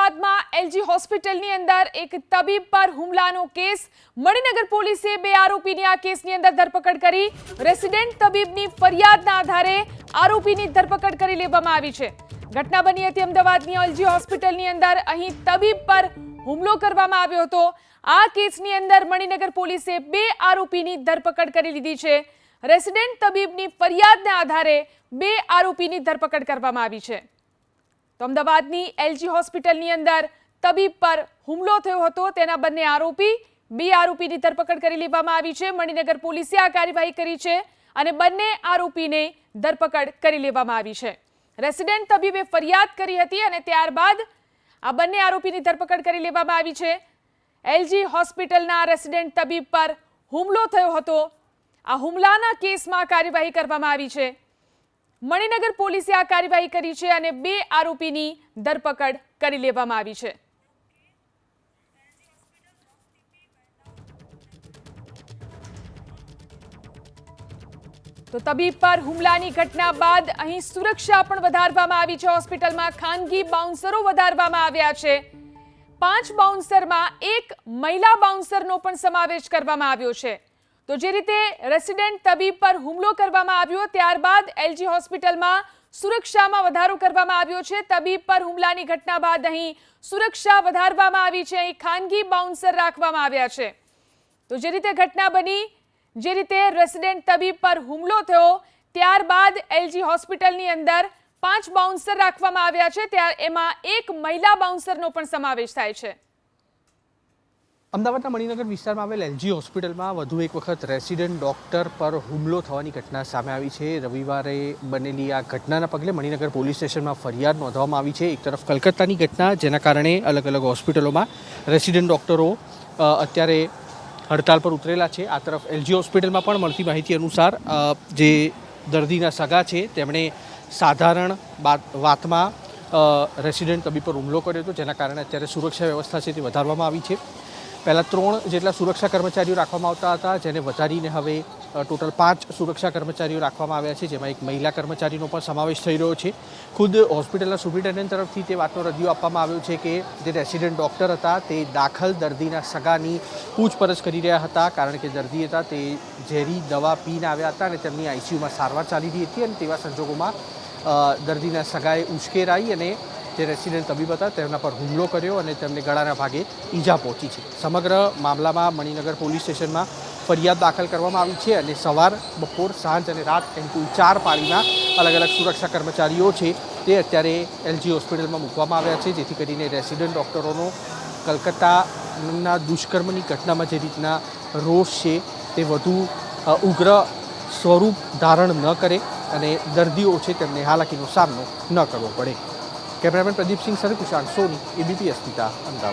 અમદાવાદમાં એલજી હોસ્પિટલની અંદર એક તબીબ પર હુમલાનો કેસ મણિનગર પોલીસે બે આરોપીની આ કેસની અંદર ધરપકડ કરી રેસિડેન્ટ તબીબની ફરિયાદના આધારે આરોપીની ધરપકડ કરી લેવામાં આવી છે। ઘટના બની હતી અમદાવાદની એલજી હોસ્પિટલની અંદર। અહીં તબીબ પર હુમલો કરવામાં આવ્યો હતો। આ કેસની અંદર મણિનગર પોલીસે બે આરોપીની ધરપકડ કરી લીધી છે। રેસિડેન્ટ તબીબની ફરિયાદના આધારે બે આરોપીની ધરપકડ કરવામાં આવી છે। તો અમદાવાદની એલજી હોસ્પિટલની અંદર તબીબ પર હુમલો થયો હતો, તેના બંને આરોપી બે આરોપીની ધરપકડ કરી લેવામાં આવી છે। મણિનગર પોલીસે આ કાર્યવાહી કરી છે અને બંને આરોપીને ધરપકડ કરી લેવામાં આવી છે। રેસિડેન્ટ તબીબે ફરિયાદ કરી હતી અને ત્યારબાદ આ બંને આરોપીની ધરપકડ કરી લેવામાં આવી છે। એલજી હોસ્પિટલના રેસિડેન્ટ તબીબ પર હુમલો થયો હતો। આ હુમલાના કેસમાં કાર્યવાહી કરવામાં આવી છે। મણિનગર પોલીસે આ કાર્યવાહી કરી છે અને બે આરોપીની ધરપકડ કરી લેવામાં આવી છે। તો તબીબ પર હુમલાની ઘટના બાદ અહીં સુરક્ષા પણ વધારવામાં આવી છે। હોસ્પિટલમાં ખાનગી બાઉન્સરો વધારવામાં આવ્યા છે। 5 બાઉન્સરમાં એક મહિલા બાઉન્સરનો પણ સમાવેશ કરવામાં આવ્યો છે। તો જે રીતે રેસિડેન્ટ તબીબ પર હુમલો કરવામાં આવ્યો ત્યારબાદ એલજી હોસ્પિટલમાં સુરક્ષામાં વધારો કરવામાં આવ્યો છે। તબીબ પર હુમલાની ઘટના બાદ અહીં સુરક્ષા વધારવામાં આવી છે। અહીં ખાનગી બાઉન્સર રાખવામાં આવ્યા છે। તો જે રીતે ઘટના બની, જે રીતે રેસિડેન્ટ તબીબ પર હુમલો થયો ત્યારબાદ એલજી હોસ્પિટલની અંદર 5 બાઉન્સર રાખવામાં આવ્યા છે, ત્યારે એમાં એક મહિલા બાઉન્સરનો પણ સમાવેશ થાય છે। અમદાવાદના મણિનગર વિસ્તારમાં આવેલ એલજી હોસ્પિટલમાં વધુ એક વખત રેસિડેન્ટ ડોક્ટર પર હુમલો થવાની ઘટના સામે આવી છે। રવિવારે બનેલી આ ઘટનાના પગલે મણિનગર પોલીસ સ્ટેશનમાં ફરિયાદ નોંધવામાં આવી છે। એક તરફ કલકત્તાની ઘટના, જેના કારણે અલગ અલગ હોસ્પિટલોમાં રેસિડેન્ટ ડોક્ટરો અત્યારે હડતાલ પર ઉતરેલા છે। આ તરફ એલજી હોસ્પિટલમાં પણ મળતી માહિતી અનુસાર જે દર્દીના સગા છે તેમણે સાધારણ વાતમાં રેસિડેન્ટ તબીબ પર હુમલો કર્યો હતો, જેના કારણે અત્યારે સુરક્ષા વ્યવસ્થા છે તે વધારવામાં આવી છે। પહેલાં 3 જેટલા સુરક્ષા કર્મચારીઓ રાખવામાં આવતા હતા, જેને વધારીને હવે ટોટલ 5 સુરક્ષા કર્મચારીઓ રાખવામાં આવ્યા છે, જેમાં એક મહિલા કર્મચારીનો પણ સમાવેશ થઈ રહ્યો છે। ખુદ હોસ્પિટલના સુપ્રિન્ટેન્ડન્ટ તરફથી તે વાતનો રજૂ આપવામાં આવ્યો છે કે જે રેસિડેન્ટ ડૉક્ટર હતા તે દાખલ દર્દીના સગાની પૂછપરછ કરી રહ્યા હતા, કારણ કે દર્દી હતા તે ઝેરી દવા પીને આવ્યા હતા અને તેમની આઈસીયુમાં સારવાર ચાલી રહી હતી અને તેવા સંજોગોમાં દર્દીના સગાએ ઉશ્કેરાઈ અને જે રેસિડેન્ટ તબીબ હતા તેમના પર હુમલો કર્યો અને તેમને ગળાના ભાગે ઈજા પહોંચી છે। સમગ્ર મામલામાં મણિનગર પોલીસ સ્ટેશનમાં ફરિયાદ દાખલ કરવામાં આવી છે અને સવાર, બપોર, સાંજ અને રાત એમ કુલ 4 પાળીના અલગ અલગ સુરક્ષા કર્મચારીઓ છે તે અત્યારે એલજી હોસ્પિટલમાં મૂકવામાં આવ્યા છે, જેથી કરીને રેસિડેન્ટ ડૉક્ટરોનો કલકત્તાના દુષ્કર્મની ઘટનામાં જે રીતના રોષ છે તે વધુ ઉગ્ર સ્વરૂપ ધારણ ન કરે અને દર્દીઓ છે તેમને હાલાકીનો સામનો ન કરવો પડે। કેમેરામેન પ્રદીપ સિંહ સાથે કુશાંત સોની, એબીપી અસ્મિતા, અમદાવાદ।